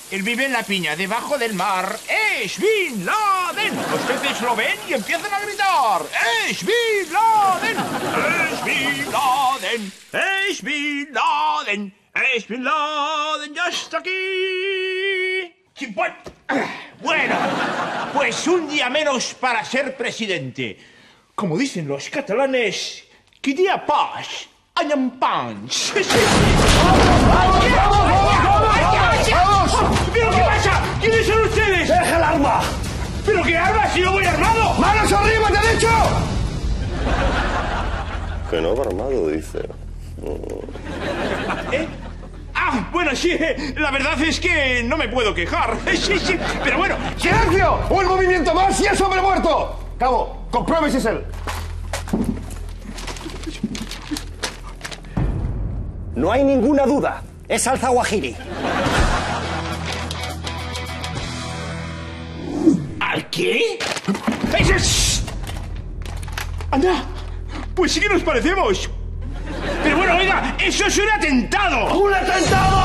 Él vive en la piña, debajo del mar. ¡Es Bin Laden! Los peces lo ven y empiezan a gritar. ¡Es Bin Laden! ¡Es Bin Laden! ¡Es Bin Laden! ¡Es Bin Laden! ¡Ya está aquí! Sí, bueno, pues un día menos para ser presidente. Como dicen los catalanes, ¿qué día pas? ¡Añan pans! ¿Pero qué pasa? ¿Quiénes son ustedes? ¡Deja el arma! ¿Pero qué arma si no voy armado? ¡Manos arriba, te he dicho! Que no va armado, dice. ¿Eh? Ah, bueno, sí, la verdad es que no me puedo quejar. Sí, pero bueno. ¡Silencio! ¡Un movimiento más y es hombre muerto! Cabo, compruebe si es él. No hay ninguna duda. Es Al-Zawahiri. ¿Al qué? ¡Ese es! ¡Anda! Pues sí que nos parecemos. Pero bueno, oiga, eso es un atentado. ¡Un atentado!